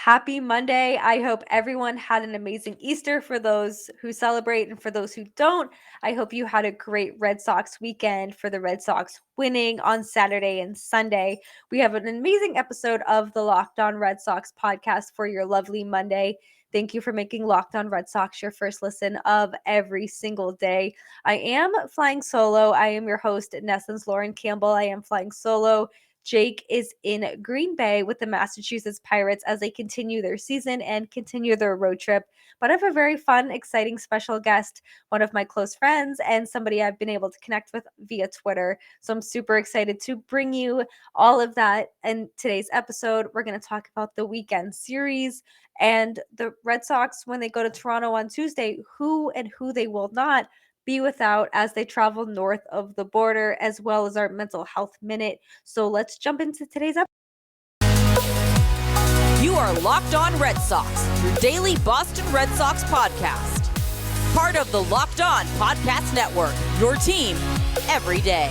Happy Monday. I hope everyone had an amazing Easter for those who celebrate, and for those who don't, I hope you had a great Red Sox weekend for the Red Sox winning on Saturday and Sunday. We have an amazing episode of the Locked On Red Sox podcast for your lovely Monday. Thank you for making Locked On Red Sox your first listen of every single day. I am flying solo. I am your host, NESN's Lauren Campbell. I am flying solo. Jake is in Green Bay with the Massachusetts Pirates as they continue their season and continue their road trip. But I have a very fun, exciting special guest, one of my close friends and somebody I've been able to connect with via Twitter. So I'm super excited to bring you all of that. In today's episode, we're going to talk about the weekend series and the Red Sox when they go to Toronto on Tuesday, who and who they will not be without as they travel north of the border, as well as our mental health minute. So let's jump into today's episode. You are Locked On Red Sox, your daily Boston Red Sox podcast. Part of the Locked On Podcast Network, your team every day.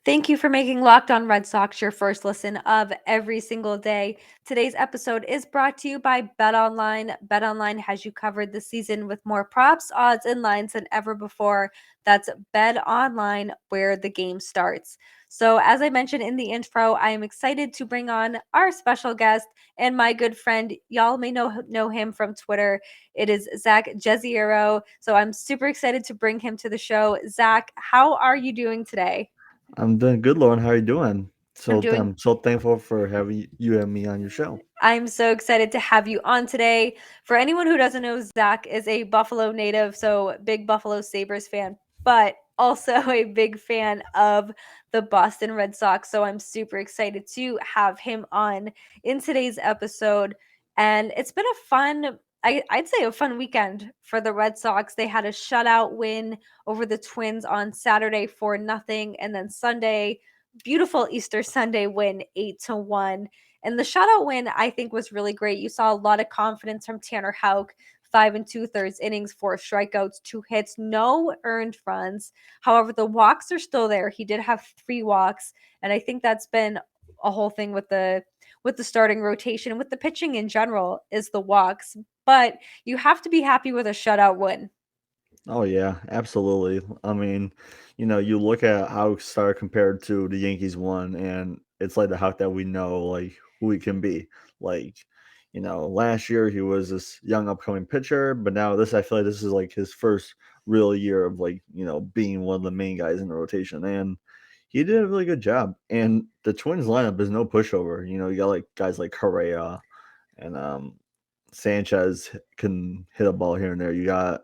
Thank you for making Locked On Red Sox your first listen of every single day. Today's episode is brought to you by BetOnline. BetOnline has you covered this season with more props, odds, and lines than ever before. That's BetOnline, where the game starts. So as I mentioned in the intro, I am excited to bring on our special guest and my good friend. Y'all may know him from Twitter. It is Zach Jezioro. So I'm super excited to bring him to the show. Zach, how are you doing today? I'm doing good, Lauren. How are you doing? I'm So doing I'm so thankful for having you and me on your show. I'm so excited to have you on today. For anyone who doesn't know, Zach is a Buffalo native, so big Buffalo Sabres fan, but also a big fan of the Boston Red Sox. So I'm super excited to have him on in today's episode. And it's been a fun, I'd say a fun weekend for the Red Sox. They had a shutout win over the Twins on Saturday 4-0, and then Sunday, beautiful Easter Sunday win 8-1. And the shutout win, I think, was really great. You saw a lot of confidence from Tanner Houck, 5 2/3 innings, 4 strikeouts, 2 hits, no earned runs. However, the walks are still there. He did have 3 walks, and I think that's been a whole thing with the starting rotation, with the pitching in general, is the walks. But you have to be happy with a shutout win. Oh yeah, absolutely. I mean, you look at how Star compared to the Yankees one, and it's like the Hawk that we know, like who he can be. Like, last year he was this young upcoming pitcher, but now I feel like this is like his first real year of like, being one of the main guys in the rotation. And he did a really good job. And the Twins lineup is no pushover. You got like guys like Correa and Sanchez can hit a ball here and there.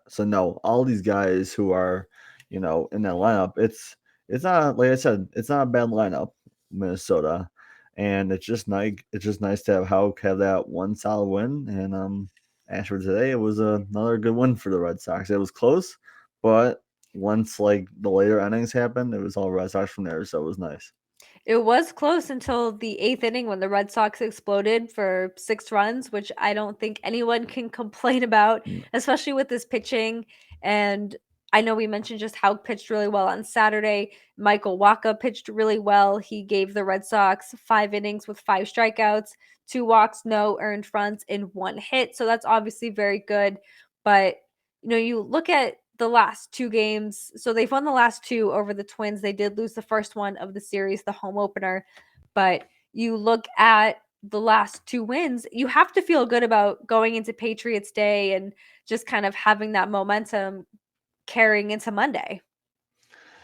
All these guys who are, in that lineup. It's not, like I said, it's not a bad lineup, Minnesota, and it's just nice. It's just nice to have Houck have that one solid win. And as for today, it was another good win for the Red Sox. It was close, but once like the later innings happened, it was all Red Sox from there. So it was nice. It was close until the 8th inning when the Red Sox exploded for 6 runs, which I don't think anyone can complain about, especially with this pitching. And I know we mentioned just how pitched really well on Saturday. Michael Wacha pitched really well. He gave the Red Sox 5 innings with 5 strikeouts, 2 walks, no earned runs, and 1 hit. So that's obviously very good. But, you look at the last 2 games. So they've won the last 2 over the Twins. They did lose the first one of the series, the home opener. But you look at the last 2 wins, you have to feel good about going into Patriots Day and just kind of having that momentum carrying into Monday.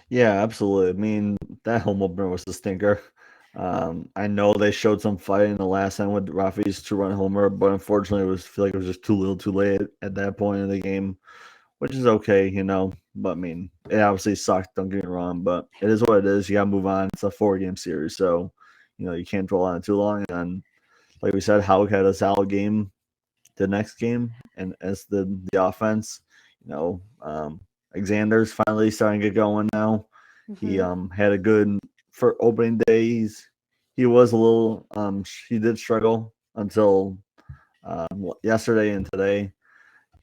Yeah, absolutely. I mean, that home opener was a stinker. I know they showed some fight in the last time with Rafi's 2-run homer, but unfortunately, feel like it was just too little, too late at that point in the game, which is okay. But I mean, it obviously sucked. Don't get me wrong, but it is what it is. You got to move on. It's a 4-game series, so you can't dwell on it too long. And like we said, Houck had a solid game the next game, and as the offense, you know, Alexander's finally starting to get going now. He had a good for opening day. He was a little he did struggle until yesterday and today.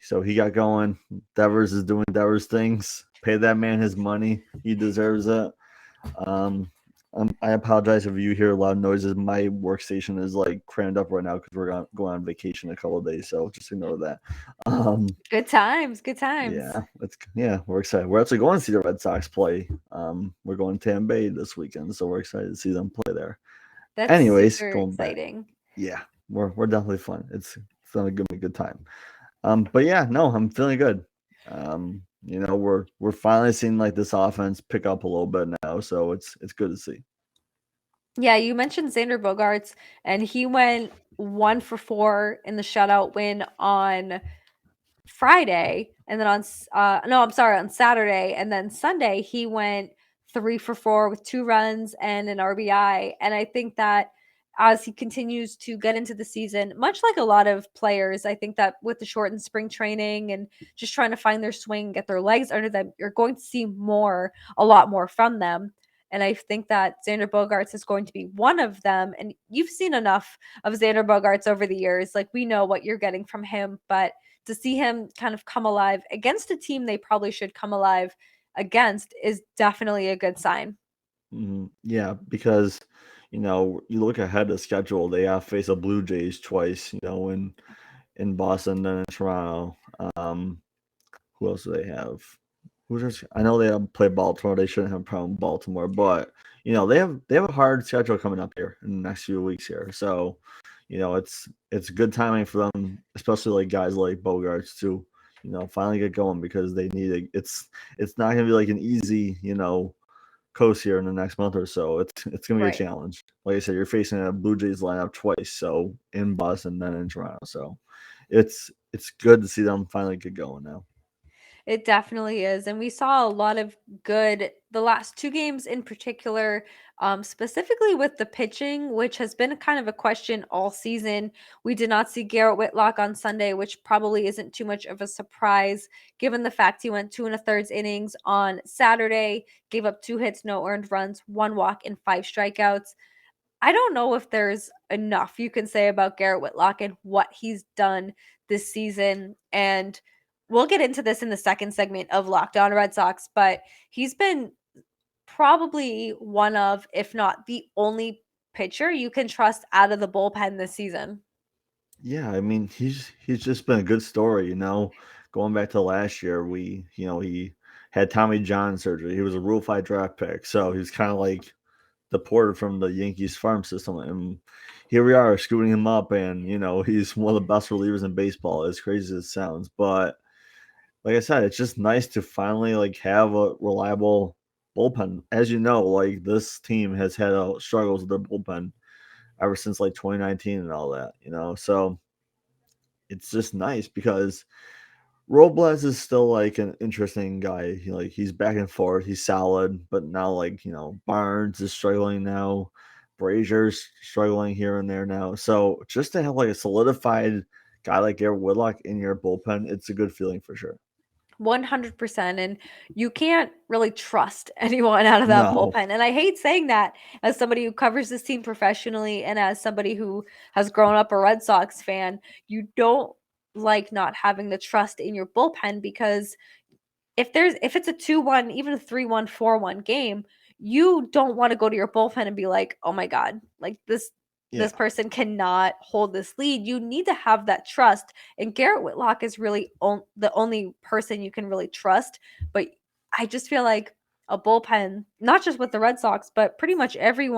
So he got going. Devers is doing Devers things. Pay that man his money. He deserves it. Um, I apologize if you hear loud noises. My workstation is like crammed up right now because we're going on vacation a couple of days. So just ignore that. Good times, good times. We're excited. We're actually going to see the Red Sox play. We're going to Tampa Bay this weekend, so we're excited to see them play there. That's Anyways, super going back, exciting. yeah, we're definitely fun. It's gonna give me a good time. But yeah, no, I'm feeling good. We're finally seeing like this offense pick up a little bit now, so it's good to see. Yeah, you mentioned Xander Bogaerts, and he went 1 for 4 in the shutout win on Friday, and then no, I'm sorry, on Saturday, and then Sunday he went 3 for 4 with 2 runs and an RBI. And I think that as he continues to get into the season, much like a lot of players, I think that with the shortened spring training and just trying to find their swing, get their legs under them, you're going to see a lot more from them. And I think that Xander Bogaerts is going to be one of them. And you've seen enough of Xander Bogaerts over the years. Like, we know what you're getting from him, but to see him kind of come alive against a team they probably should come alive against is definitely a good sign. Yeah, because you look ahead of the schedule, they have faced the Blue Jays twice. In Boston, then in Toronto. Who else do they have? I know they have played Baltimore. They shouldn't have a problem with Baltimore, but they have a hard schedule coming up here in the next few weeks here. So, it's good timing for them, especially like guys like Bogarts to, finally get going because they need it. It's not gonna be like an easy, coast here in the next month or so. It's gonna be a Right. challenge. Like I said, you're facing a Blue Jays lineup twice, so in Boston, then in Toronto. So it's good to see them finally get going now. It definitely is. And we saw a lot of the last 2 games in particular, specifically with the pitching, which has been kind of a question all season. We did not see Garrett Whitlock on Sunday, which probably isn't too much of a surprise given the fact he went 2 1/3 innings on Saturday, gave up 2 hits, no earned runs, 1 walk, and 5 strikeouts. I don't know if there's enough you can say about Garrett Whitlock and what he's done this season. And we'll get into this in the second segment of Locked On Red Sox, but he's been probably one of, if not the only pitcher you can trust out of the bullpen this season. Yeah, I mean he's just been a good story. Going back to last year, he had Tommy John surgery. He was a Rule 5 draft pick, so he's kind of like deported from the Yankees farm system, and here we are scooting him up, and he's one of the best relievers in baseball. As crazy as it sounds, but like I said, it's just nice to finally like have a reliable bullpen. As you know, like this team has had struggles with their bullpen ever since like 2019 and all that. So it's just nice because Robles is still like an interesting guy. He's back and forth. He's solid, but now like Barnes is struggling now. Brazier's struggling here and there now. So just to have like a solidified guy like Garrett Whitlock in your bullpen, it's a good feeling for sure. 100%. And you can't really trust anyone out of that No. bullpen. And I hate saying that as somebody who covers this team professionally and as somebody who has grown up a Red Sox fan. You don't like not having the trust in your bullpen because if it's a 2-1, even a 3-1, 4-1 game, you don't want to go to your bullpen and be like, "Oh my god, like this Yeah. person cannot hold this lead." You need to have that trust. And Garrett Whitlock is really the only person you can really trust, but I just feel like a bullpen, not just with the Red Sox, but pretty much every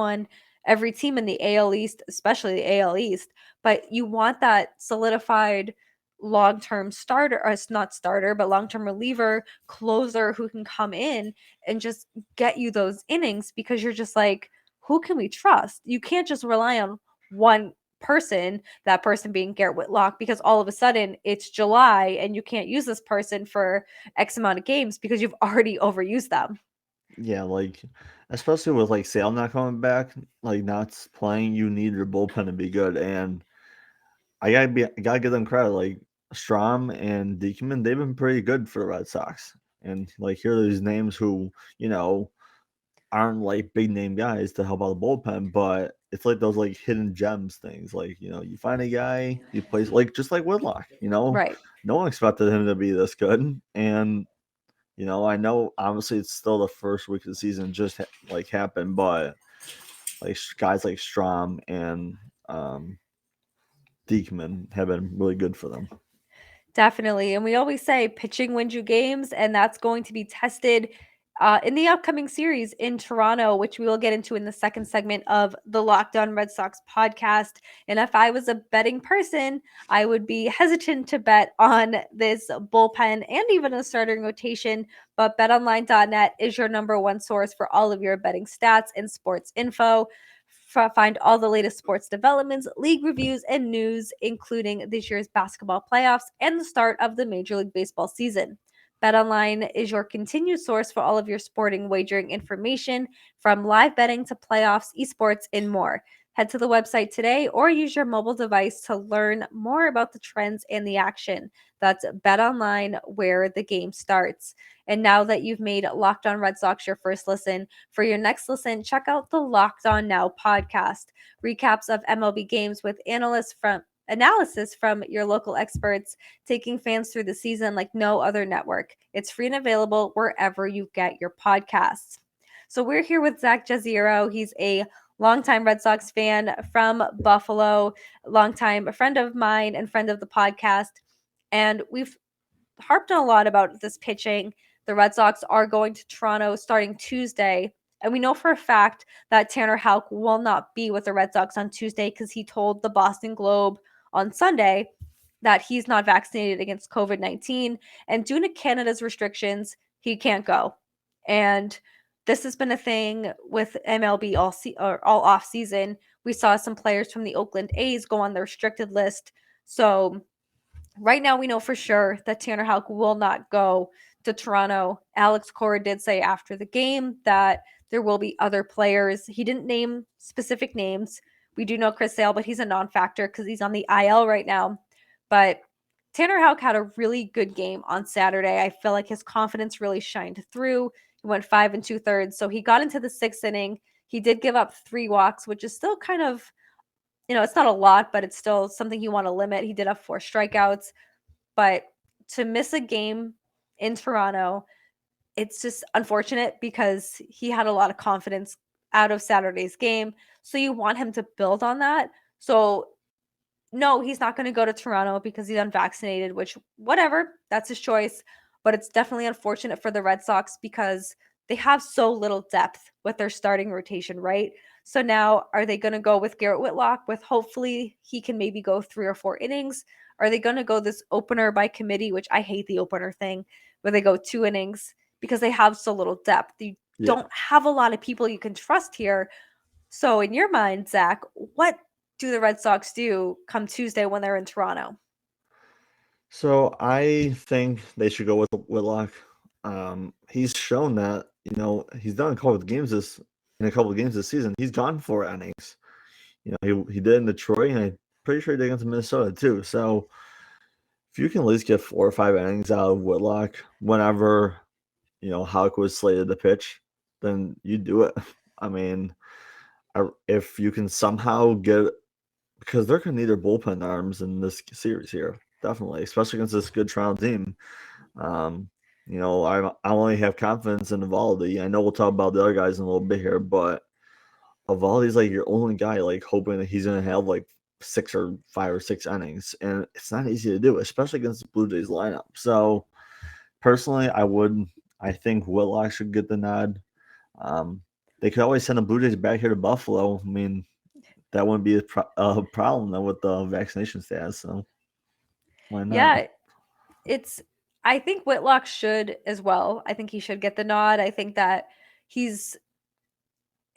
team in the AL East, especially the AL East, but you want that solidified long-term starter, or it's not starter, but long-term reliever, closer who can come in and just get you those innings because you're just like, who can we trust? You can't just rely on one person, that person being Garrett Whitlock, because all of a sudden it's July and you can't use this person for X amount of games because you've already overused them. Yeah, like especially with like Sale not coming back, like not playing, you need your bullpen to be good. And I gotta give them credit. Like Strom and Diekman, they've been pretty good for the Red Sox. And like here are these names who, aren't like big name guys to help out the bullpen, but it's like those like hidden gems things. Like, you find a guy, he plays like just like Whitlock, Right. no one expected him to be this good. And, I know obviously it's still the first week of the season just like happened, but like guys like Strom and Diekman have been really good for them. Definitely. And we always say pitching wins you games, and that's going to be tested in the upcoming series in Toronto, which we will get into in the second segment of the Locked On Red Sox podcast. And if I was a betting person, I would be hesitant to bet on this bullpen and even a starting rotation. But betonline.net is your number one source for all of your betting stats and sports info. Find all the latest sports developments, league reviews, and news, including this year's basketball playoffs and the start of the Major League Baseball season. BetOnline is your continued source for all of your sporting wagering information, from live betting to playoffs, esports, and more. Head to the website today or use your mobile device to learn more about the trends and the action. That's BetOnline, where the game starts. And now that you've made Locked On Red Sox your first listen, for your next listen, check out the Locked On Now podcast. Recaps of MLB games with analysis from your local experts, taking fans through the season like no other network. It's free and available wherever you get your podcasts. So we're here with Zach Jezioro. He's a longtime Red Sox fan from Buffalo, longtime friend of mine and friend of the podcast. And we've harped on a lot about this pitching. The Red Sox are going to Toronto starting Tuesday. And we know for a fact that Tanner Houck will not be with the Red Sox on Tuesday because he told the Boston Globe on Sunday that he's not vaccinated against COVID-19. And due to Canada's restrictions, he can't go. And this has been a thing with MLB all off season. We saw some players from the Oakland A's go on the restricted list. So right now, we know for sure that Tanner Houck will not go to Toronto. Alex Cora did say after the game that there will be other players. He didn't name specific names. We do know Chris Sale, but he's a non-factor because he's on the IL right now. But Tanner Houck had a really good game on Saturday. I feel like his confidence really shined through. He went 5 2/3, so he got into the sixth inning. He did give up 3 walks, which is still kind of, it's not a lot, but it's still something you want to limit. He did have 4 strikeouts, but to miss a game in Toronto, it's just unfortunate because he had a lot of confidence out of Saturday's game. So you want him to build on that. So no, he's not going to go to Toronto because he's unvaccinated, which, whatever, that's his choice. But it's definitely unfortunate for the Red Sox because they have so little depth with their starting rotation, right? So now, are they going to go with Garrett Whitlock with hopefully he can maybe go 3 or 4 innings? Are they going to go this opener by committee, which I hate the opener thing, where they go 2 innings because they have so little depth? You don't have a lot of people you can trust here. So in your mind, Zach, what do the Red Sox do come Tuesday when they're in Toronto? So I think they should go with Whitlock. He's shown that he's done a couple of games this season. He's gone 4 innings. He did in Detroit, and I'm pretty sure he did against Minnesota too. So if you can at least get 4 or 5 innings out of Whitlock whenever Houck was slated to pitch, then you do it. I mean, if you can somehow get, because they're going to need their bullpen arms in this series here, definitely, especially against this good Toronto team. I only have confidence in Evaldi. I know we'll talk about the other guys in a little bit here, but Evaldi's like your only guy, like hoping that he's going to have like 5 or 6 innings, and it's not easy to do, especially against the Blue Jays lineup. So personally, I think Whitlock should get the nod. They could always send the Blue Jays back here to Buffalo. I mean, that wouldn't be a problem though with the vaccination status. So why not? Yeah, I think Whitlock should as well. I think he should get the nod. I think that he's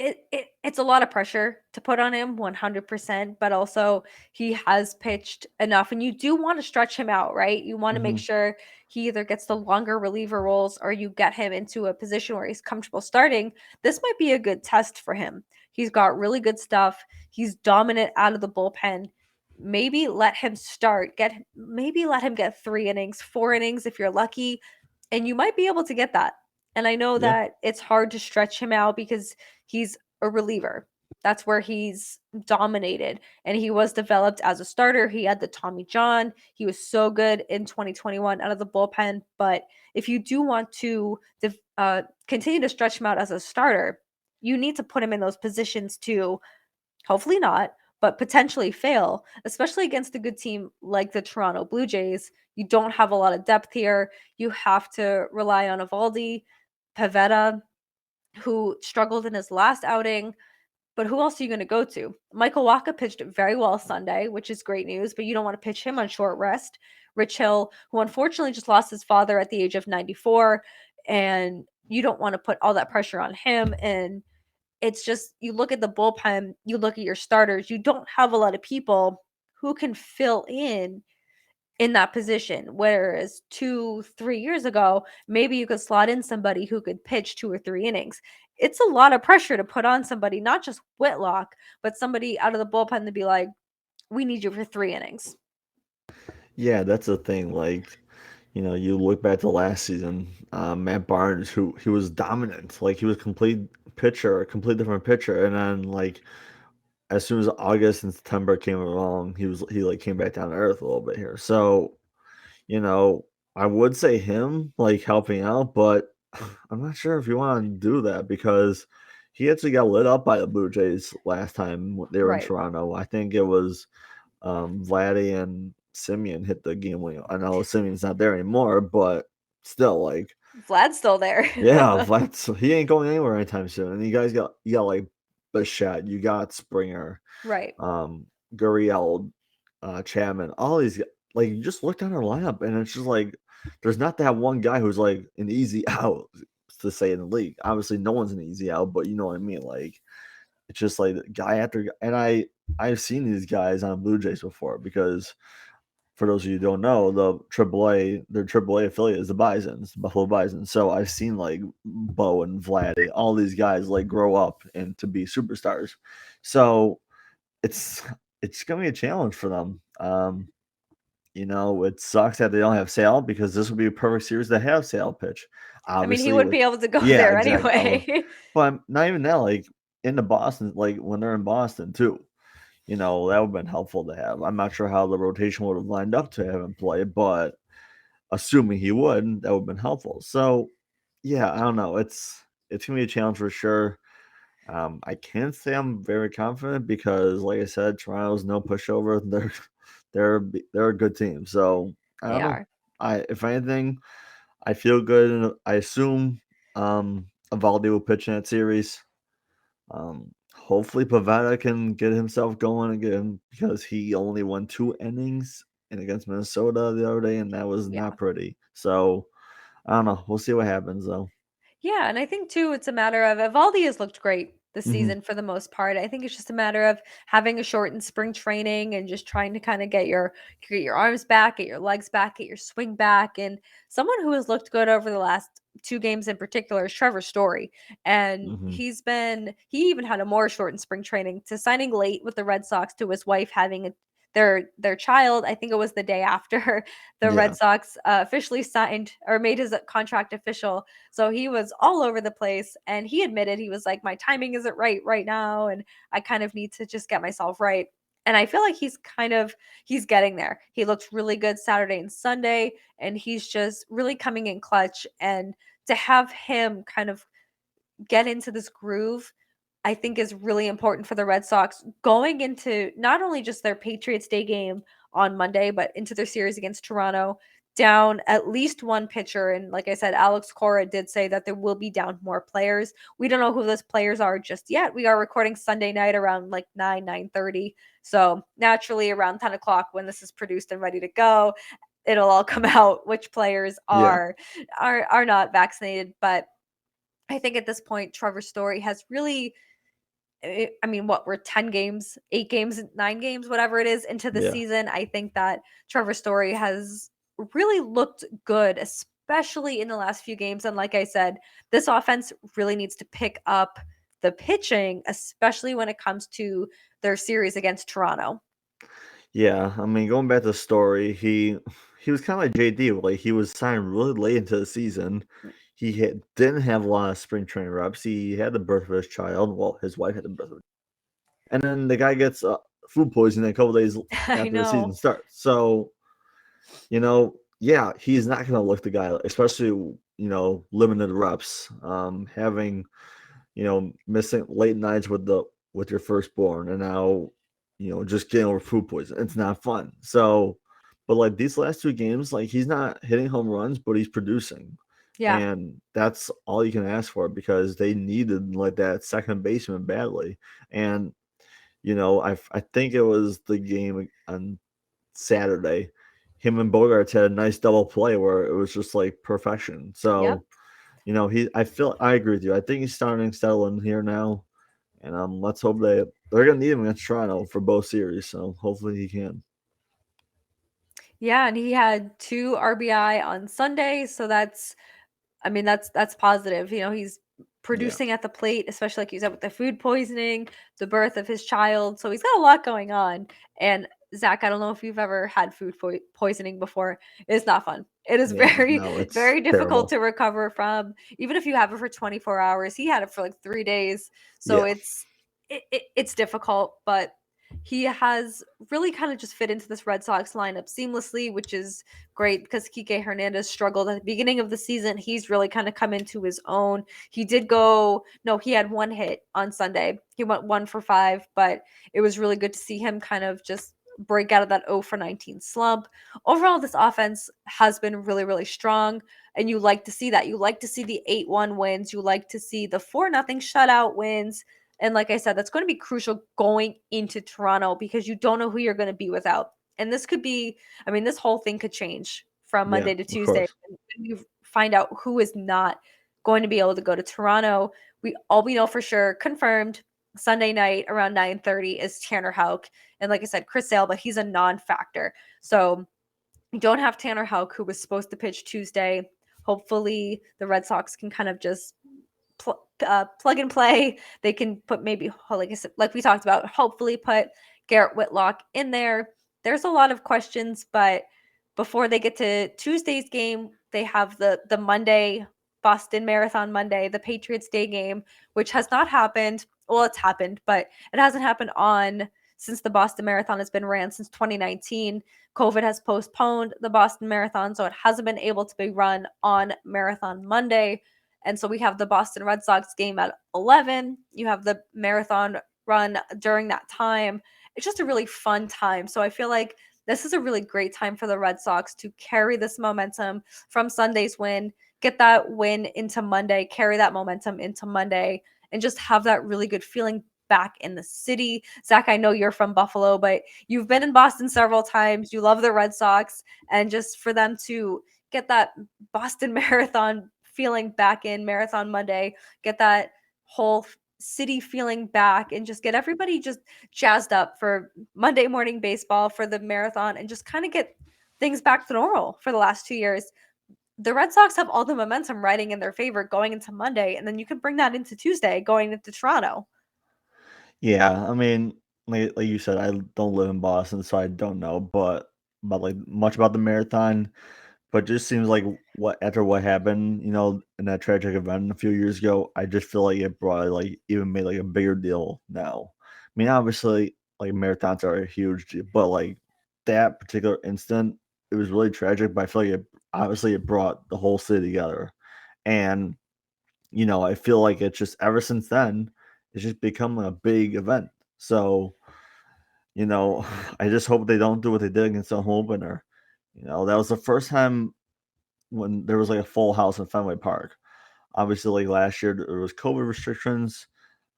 it's a lot of pressure to put on him 100%, but also he has pitched enough, and you do want to stretch him out, right? You want to make sure he either gets the longer reliever roles or you get him into a position where he's comfortable starting. This might be a good test for him. He's got really good stuff. He's dominant out of the bullpen. Maybe let him start. Maybe let him get 3 innings, 4 innings if you're lucky, and you might be able to get that. And I know that it's hard to stretch him out because he's a reliever. That's where he's dominated. And he was developed as a starter. He had the Tommy John. He was so good in 2021 out of the bullpen. But if you do want to continue to stretch him out as a starter, you need to put him in those positions to hopefully not, but potentially fail, especially against a good team like the Toronto Blue Jays. You don't have a lot of depth here. You have to rely on Eovaldi, Pivetta, who struggled in his last outing. But who else are you going to go to? Michael Wacha pitched very well Sunday, which is great news, but you don't want to pitch him on short rest. Rich Hill, who unfortunately just lost his father at the age of 94, and you don't want to put all that pressure on him. And it's just, you look at the bullpen, you look at your starters, you don't have a lot of people who can fill in that position. Whereas 2-3 years ago, maybe you could slot in somebody who could pitch 2 or 3 innings. It's a lot of pressure to put on somebody, not just Whitlock, but somebody out of the bullpen to be like, we need you for 3 innings. Yeah, that's the thing. Like, you look back to last season, Matt Barnes, who he was dominant, like he was a complete different pitcher, and then like as soon as August and September came along, he like came back down to earth a little bit here. So, you know, I would say him like helping out, but I'm not sure if you want to do that because he actually got lit up by the Blue Jays last time they were in Right. Toronto. I think it was Vladdy and Simeon hit the game winning. I know Simeon's not there anymore, but still, like, Vlad's still there. yeah, Vlad's he ain't going anywhere anytime soon. And you got like Bichette, you got Springer, Right. Gurriel, Chapman, all these like you just look down our lineup and it's just like there's not that one guy who's like an easy out to say in the league. Obviously, no one's an easy out, but you know what I mean. Like it's just like guy after guy, and I've seen these guys on Blue Jays before because for those of you who don't know, their AAA affiliate is the Bisons, Buffalo Bisons. So I've seen like Bo and Vladdy, all these guys like grow up and to be superstars. So it's it's gonna be a challenge for them. It sucks that they don't have Sale because this would be a perfect series to have Sale pitch. I mean, he Obviously, wouldn't with be able to go yeah, there exactly. anyway. But not even that. Like into Boston, like when they're in Boston too. That would have been helpful to have. I'm not sure how the rotation would have lined up to have him play, but assuming he would, that would have been helpful. So, yeah, I don't know. It's gonna be a challenge for sure. I can't say I'm very confident because, like I said, Toronto's no pushover. They're a good team. So I They don't know. are. If anything, I feel good. And I assume Evaldi will pitch in that series. Hopefully Pavetta can get himself going again because he only won 2 innings and against Minnesota the other day, and that was Yeah. not pretty. So I don't know. We'll see what happens though. Yeah, and I think too it's a matter of Evaldi has looked great this Hmm. season for the most part. I think it's just a matter of having a shortened spring training and just trying to kind of get your arms back, get your legs back, get your swing back. And someone who has looked good over the last 2 games in particular is Trevor Story. And Hmm. he even had a more shortened spring training to signing late with the Red Sox to his wife having their child. I think it was the day after the Yeah. Red Sox officially signed or made his contract official, so he was all over the place and he admitted, he was like, my timing isn't right now. And I kind of need to just get myself right. And I feel like he's getting there. He looked really good Saturday and Sunday, and he's just really coming in clutch. And to have him kind of get into this groove, I think is really important for the Red Sox going into not only just their Patriots Day game on Monday, but into their series against Toronto, down at least one pitcher. And like I said, Alex Cora did say that there will be down more players. We don't know who those players are just yet. We are recording Sunday night around like 9:30. So naturally around 10 o'clock when this is produced and ready to go, it'll all come out which players Yeah. are not vaccinated. But I think at this point, Trevor Story has really, I mean, what, we're 10 games, 8 games, 9 games, whatever it is into the Yeah. season. I think that Trevor Story has really looked good, especially in the last few games. And like I said, this offense really needs to pick up the pitching, especially when it comes to their series against Toronto. Yeah. I mean, going back to the story, he was kind of like JD. Like he was signed really late into the season. Didn't have a lot of spring training reps. He had the birth of his child. Well, his wife had the birth of and then the guy gets food poisoning a couple days I after the season know. starts. So, yeah, he's not going to look the guy, especially, limited reps, having, missing late nights with your firstborn, and now, just getting over food poisoning. It's not fun. So, but like these last two games, like he's not hitting home runs, but he's producing. Yeah. And that's all you can ask for because they needed like that second baseman badly. And I think it was the game on Saturday. Him and Bogarts had a nice double play where it was just like perfection. Yep. So, I agree with you. I think he's starting to settle in here now. And let's hope they're gonna need him against Toronto for both series. So hopefully he can. Yeah, and he had 2 RBI on Sunday, so that's positive. He's Yeah. producing at the plate, especially like you said with the food poisoning, the birth of his child. So he's got a lot going on. And Zach, I don't know if you've ever had food poisoning before. It's not fun. It is Yeah. very, No, it's very difficult terrible. to recover from. Even if you have it for 24 hours, he had it for like 3 days. So Yeah. it's difficult, but he has really kind of just fit into this Red Sox lineup seamlessly, which is great because Kike Hernandez struggled at the beginning of the season. He's really kind of come into his own. He had 1 hit on Sunday. He went 1 for 5, but it was really good to see him kind of just break out of that 0 for 19 slump. Overall, this offense has been really, really strong, and you like to see that. You like to see the 8-1 wins. You like to see the 4-0 shutout wins. And like I said, that's going to be crucial going into Toronto because you don't know who you're going to be without. And this whole thing could change from Yeah. Monday to Of Tuesday. course. And you find out who is not going to be able to go to Toronto. We know for sure, confirmed, Sunday night around 9:30 is Tanner Houck. And like I said, Chris Sale, but he's a non-factor. So you don't have Tanner Houck, who was supposed to pitch Tuesday. Hopefully the Red Sox can kind of just plug and play. They can put maybe, like I said, like we talked about, hopefully put Garrett Whitlock in there. There's a lot of questions, but before they get to Tuesday's game, they have the Monday Boston Marathon Monday, the Patriots Day game, which has not happened. Well, it's happened, but it hasn't happened on since the Boston Marathon has been ran since 2019. COVID has postponed the Boston Marathon, so it hasn't been able to be run on Marathon Monday. And so we have the Boston Red Sox game at 11. You have the marathon run during that time. It's just a really fun time. So I feel like this is a really great time for the Red Sox to carry this momentum from Sunday's win, get that win into Monday, carry that momentum into Monday, and just have that really good feeling back in the city. Zach, I know you're from Buffalo, but you've been in Boston several times. You love the Red Sox, and just for them to get that Boston Marathon feeling back in Marathon Monday, get that whole city feeling back, and just get everybody just jazzed up for Monday morning baseball, for the marathon, and just kind of get things back to normal for the last 2 years. The Red Sox have all the momentum riding in their favor going into Monday, and then you can bring that into Tuesday going into Toronto. Yeah. I mean, like you said, I don't live in Boston, so I don't know, but like much about the marathon. But just seems like what happened, in that tragic event a few years ago, I just feel like it brought like even made like a bigger deal now. I mean, obviously, like marathons are a huge deal, but like that particular incident, it was really tragic. But I feel like it brought the whole city together, and I feel like it's just ever since then, it's just become a big event. So you know, I just hope they don't do what they did against the home opener. That was the first time when there was like a full house in Fenway Park. Obviously, like last year, there was COVID restrictions.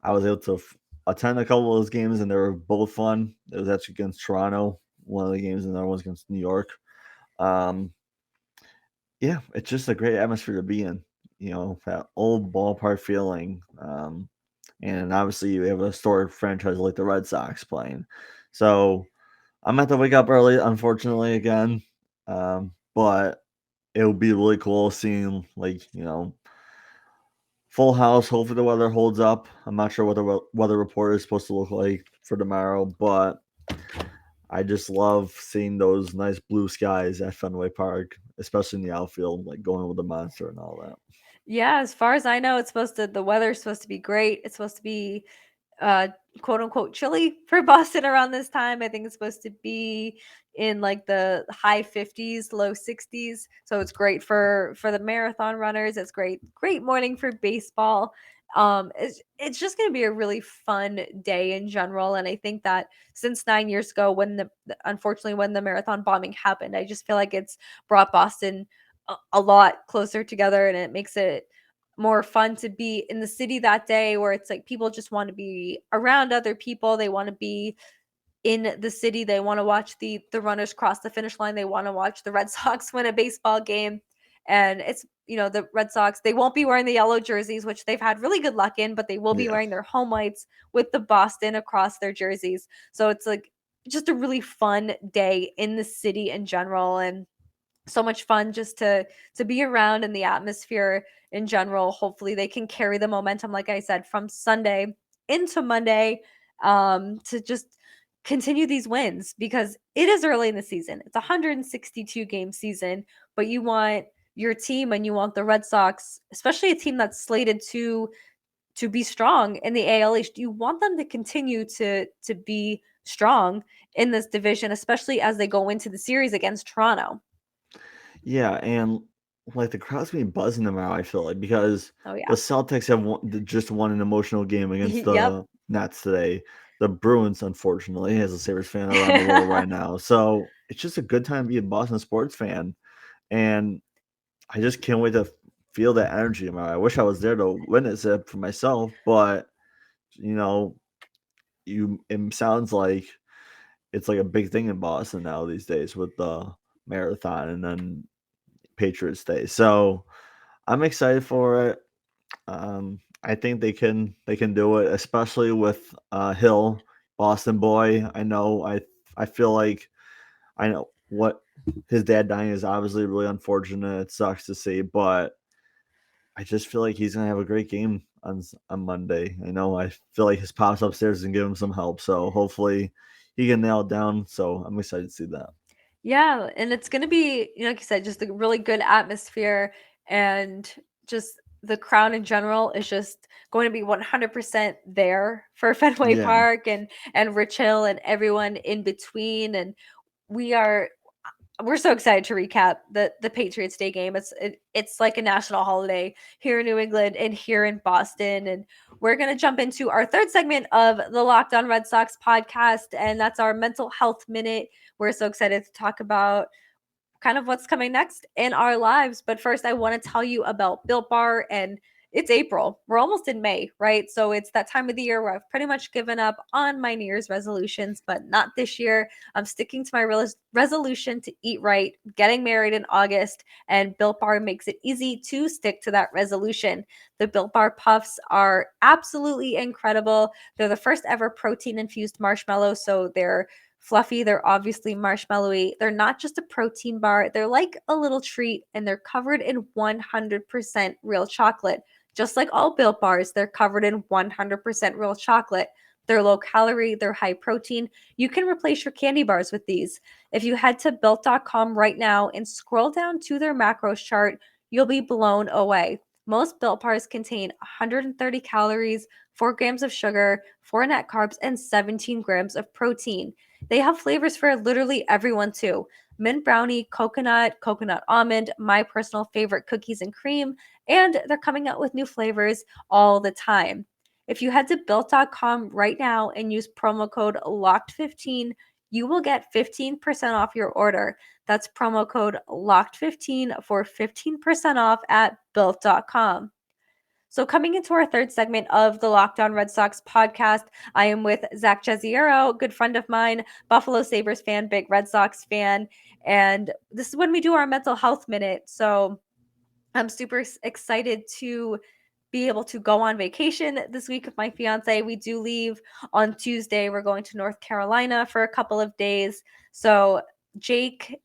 I was able to attend a couple of those games, and they were both fun. It was actually against Toronto, one of the games, and the other one was against New York. Um, yeah, it's just a great atmosphere to be in. That old ballpark feeling. And obviously, you have a historic franchise like the Red Sox playing. So I'm going to have to wake up early, unfortunately, again. But it would be really cool seeing, like, full house. Hopefully, the weather holds up. I'm not sure what the weather report is supposed to look like for tomorrow, but I just love seeing those nice blue skies at Fenway Park, especially in the outfield, like going with the monster and all that. Yeah, as far as I know, the weather's supposed to be great. It's supposed to be quote unquote chilly for Boston around this time. I think it's supposed to be in like the high 50s, low 60s. So it's great for the marathon runners. It's great morning for baseball. It's just going to be a really fun day in general, and I think that since 9 years ago when unfortunately when the marathon bombing happened, I just feel like it's brought Boston a lot closer together, and it makes it more fun to be in the city that day, where it's like people just want to be around other people. They want to be in the city. They want to watch the runners cross the finish line. They want to watch the Red Sox win a baseball game. And it's, the Red Sox, they won't be wearing the yellow jerseys, which they've had really good luck in, but they will be wearing their home whites with the Boston across their jerseys. So it's like just a really fun day in the city in general, and so much fun just to be around in the atmosphere in general. Hopefully they can carry the momentum, like I said, from Sunday into Monday, to just continue these wins, because it is early in the season. It's a 162 game season, but you want your team, and you want the Red Sox, especially a team that's slated to be strong in the AL East. You want them to continue to be strong in this division, especially as they go into the series against Toronto. Yeah, and like the crowd's been buzzing them out, I feel like, because Oh the yeah. Celtics have just won an emotional game against Yep. the Nets today. The Bruins, unfortunately, as a Sabres fan around the world right now. So it's just a good time to be a Boston sports fan. And I just can't wait to feel that energy. I wish I was there to witness it for myself, but you know, it sounds like it's like a big thing in Boston now these days with the marathon and then Patriots Day. So I'm excited for it. I think they can do it, especially with Hill, Boston boy. I feel like I know what his dad dying is obviously really unfortunate. It sucks to see, but I just feel like he's gonna have a great game on Monday. I feel like his pops upstairs and give him some help, so hopefully he can nail it down. So I'm excited to see that. Yeah, and it's going to be, like you said, just a really good atmosphere, and just the crowd in general is just going to be 100% there for Fenway Yeah. Park and Rich Hill and everyone in between. And we are we're so excited to recap the Patriots Day game. It's like a national holiday here in New England and here in Boston. And we're gonna jump into our third segment of the Locked On Red Sox podcast, and that's our mental health minute. We're so excited to talk about kind of what's coming next in our lives. But first, I want to tell you about Built Bar, and it's April. We're almost in May, right? So it's that time of the year where I've pretty much given up on my New Year's resolutions, but not this year. I'm sticking to my resolution to eat right, getting married in August, and Built Bar makes it easy to stick to that resolution. The Built Bar Puffs are absolutely incredible. They're the first ever protein infused marshmallow, so they're fluffy. They're obviously marshmallowy. They're not just a protein bar. They're like a little treat, and they're covered in 100% real chocolate. Just like all Built bars, they're covered in 100% real chocolate. They're low calorie, they're high protein. You can replace your candy bars with these. If you head to built.com right now and scroll down to their macros chart, you'll be blown away. Most Built bars contain 130 calories, 4 grams of sugar, 4 net carbs, and 17 grams of protein. They have flavors for literally everyone too. Mint brownie, coconut almond, my personal favorite, cookies and cream, and they're coming out with new flavors all the time. If you head to built.com right now and use promo code LOCKED15, you will get 15% off your order. That's promo code LOCKED15 for 15% off at built.com. So, coming into our third segment of the Locked On Red Sox podcast, I am with Zach Jezioro, good friend of mine, Buffalo Sabres fan, big Red Sox fan. And this is when we do our mental health minute. So, I'm super excited to be able to go on vacation this week with my fiance. We do leave on Tuesday. We're going to North Carolina for a couple of days. So Jake,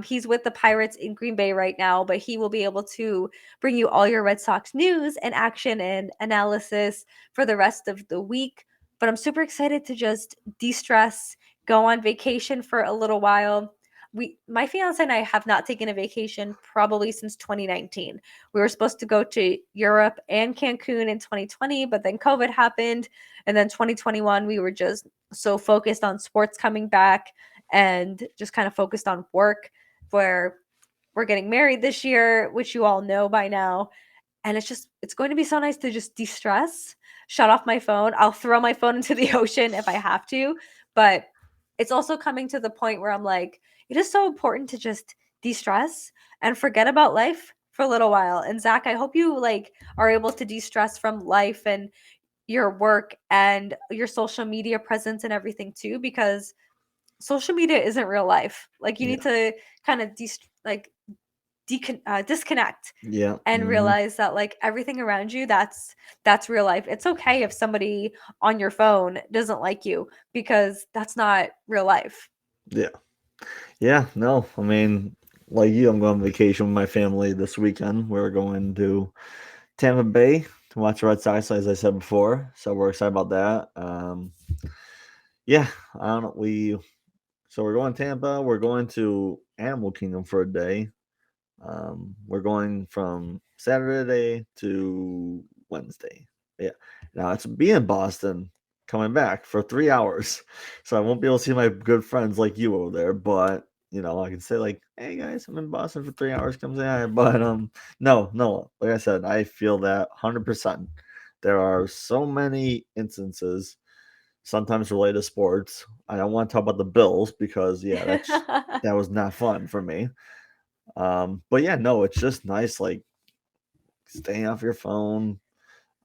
he's with the Pirates in Green Bay right now, but he will be able to bring you all your Red Sox news and action and analysis for the rest of the week. But I'm super excited to just de-stress, go on vacation for a little while. my fiance and I have not taken a vacation probably since 2019. We were supposed to go to Europe and Cancun in 2020, but then COVID happened. And then 2021, we were just so focused on sports coming back and just kind of focused on work, where we're getting married this year, which you all know by now. And it's going to be so nice to just de-stress, shut off my phone. I'll throw my phone into the ocean if I have to, but it's also coming to the point where I'm like, it is so important to just de-stress and forget about life for a little while. And Zach, I hope you like are able to de-stress from life and your work and your social media presence and everything too, because social media isn't real life. Like you Yeah. need to kind of disconnect Yeah. and realize that like everything around you, that's real life. It's okay if somebody on your phone doesn't like you, because that's not real life. Yeah. Yeah. No, I mean, like you, I'm going on vacation with my family this weekend. We're going to Tampa Bay to watch the Red Sox, as I said before. So we're excited about that. Yeah, I don't know. So we're going to Tampa. We're going to Animal Kingdom for a day. We're going from Saturday to Wednesday. Yeah. Now it's be in Boston, coming back for 3 hours. So I won't be able to see my good friends like you over there, but I can say like, hey guys, I'm in Boston for 3 hours, come say hi. But no, like I said, I feel that 100%. There are so many instances, sometimes related to sports. I don't want to talk about the Bills because that was not fun for me. But yeah, no, it's just nice, like staying off your phone.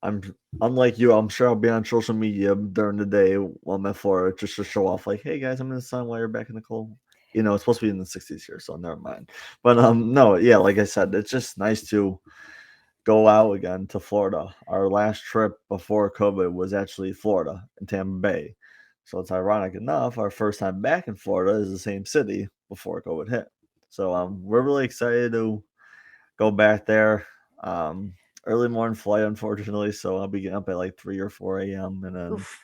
I'm unlike you. I'm sure I'll be on social media during the day while I'm at Florida just to show off, like, hey guys, I'm in the sun while you're back in the cold. It's supposed to be in the 60s here, so never mind. But no, yeah, like I said, it's just nice to go out again to Florida. Our last trip before COVID was actually Florida in Tampa Bay. So it's ironic enough, our first time back in Florida is the same city before COVID hit. So we're really excited to go back there. Um, Early morning flight, unfortunately, so I'll be getting up at like 3 or 4 a.m. And then, Oof.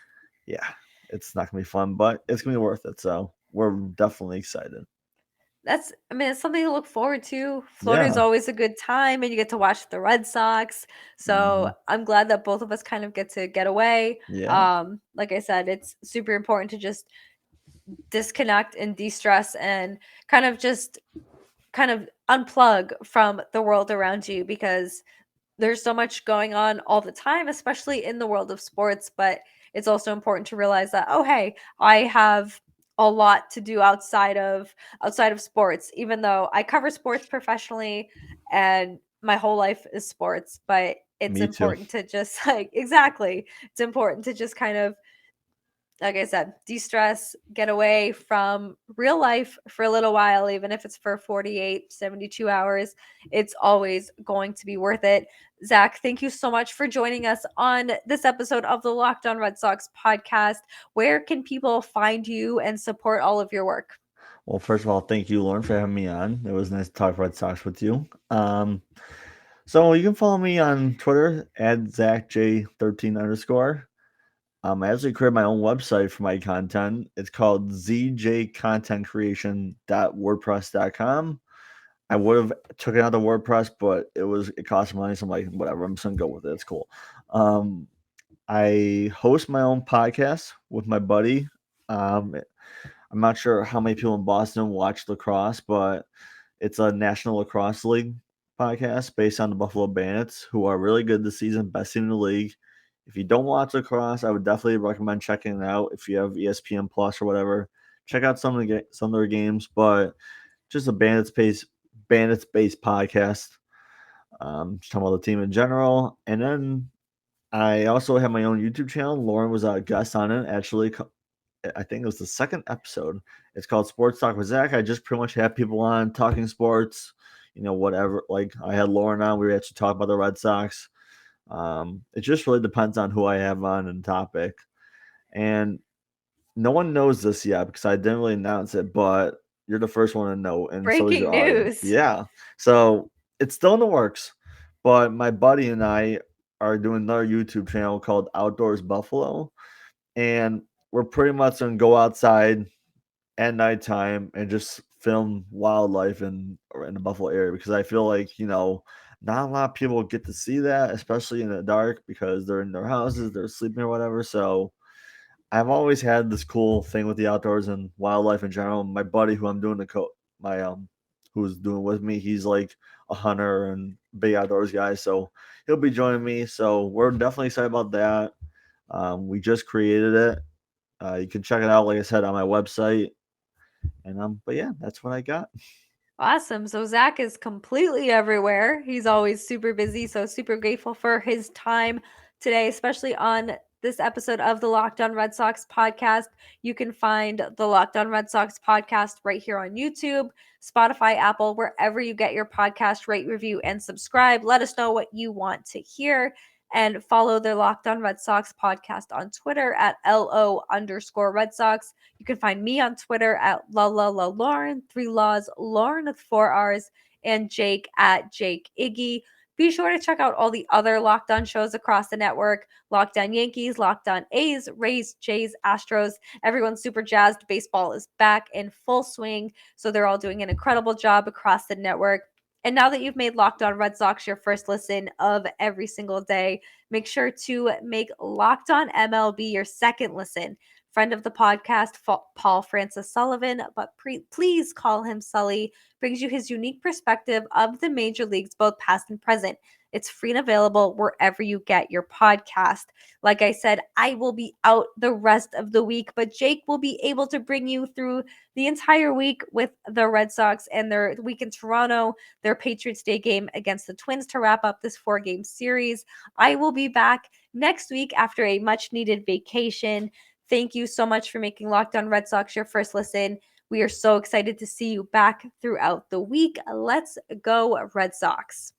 yeah, it's not gonna be fun, but it's gonna be worth it. So we're definitely excited. It's something to look forward to. Florida is Yeah. always a good time, and you get to watch the Red Sox. So Mhm. I'm glad that both of us kind of get to get away. Yeah. Like I said, it's super important to just disconnect and de-stress and kind of unplug from the world around you, because there's so much going on all the time, especially in the world of sports. But it's also important to realize that, oh hey, I have a lot to do outside of sports, even though I cover sports professionally and my whole life is sports. But it's Me too. important to just like, exactly, it's important to just kind of, like I said, de-stress, get away from real life for a little while, even if it's for 48, 72 hours. It's always going to be worth it. Zach, thank you so much for joining us on this episode of the Locked On Red Sox podcast. Where can people find you and support all of your work? Well, first of all, thank you, Lauren, for having me on. It was nice to talk Red Sox with you. So you can follow me on Twitter at ZachJ13 underscore. I actually created my own website for my content. It's called zjcontentcreation.wordpress.com. I would have took it out of WordPress, but it cost money, so I'm like, whatever, I'm just gonna go with it. It's cool. Um, I host my own podcast with my buddy. I'm not sure how many people in Boston watch lacrosse, but it's a National Lacrosse League podcast based on the Buffalo Bandits, who are really good this season, best team in the league. If you don't watch lacrosse, I would definitely recommend checking it out. If you have ESPN Plus or whatever, check out some of their games. But just a Bandits based podcast. Just talking about the team in general, and then I also have my own YouTube channel. Lauren was a guest on it. Actually, I think it was the second episode. It's called Sports Talk with Zach. I just pretty much have people on talking sports, whatever. Like I had Lauren on. We actually talked about the Red Sox. It just really depends on who I have on and topic. And no one knows this yet because I didn't really announce it, but you're the first one to know, and so is Breaking your audience. news. Yeah. So it's still in the works, but my buddy and I are doing another YouTube channel called Outdoors Buffalo, and we're pretty much gonna go outside at nighttime and just film wildlife in the Buffalo area, because I feel like, not a lot of people get to see that, especially in the dark, because they're in their houses, they're sleeping or whatever. So I've always had this cool thing with the outdoors and wildlife in general. My buddy who I'm doing my who's doing with me, he's like a hunter and big outdoors guy, so he'll be joining me. So we're definitely excited about that. We just created it. You can check it out, like I said, on my website. And but yeah, that's what I got. Awesome. So Zach is completely everywhere. He's always super busy. So super grateful for his time today, especially on this episode of the Locked On Red Sox podcast. You can find the Locked On Red Sox podcast right here on YouTube, Spotify, Apple, wherever you get your podcast. Rate, review, and subscribe. Let us know what you want to hear. And follow the Locked On Red Sox podcast on Twitter at LO_Red Sox. You can find me on Twitter at Lauren, 3 laws, Lauren with 4 R's, and Jake at Jake Iggy. Be sure to check out all the other Locked On shows across the network. Locked On Yankees, Locked On A's, Rays, Jays, Astros. Everyone's super jazzed. Baseball is back in full swing, so they're all doing an incredible job across the network. And now that you've made Locked On Red Sox your first listen of every single day, make sure to make Locked On MLB your second listen. Friend of the podcast, Paul Francis Sullivan, but please call him Sully, brings you his unique perspective of the major leagues, both past and present. It's free and available wherever you get your podcast. Like I said, I will be out the rest of the week, but Jake will be able to bring you through the entire week with the Red Sox and their week in Toronto, their Patriots Day game against the Twins to wrap up this 4-game series. I will be back next week after a much-needed vacation. Thank you so much for making Locked On Red Sox your first listen. We are so excited to see you back throughout the week. Let's go, Red Sox.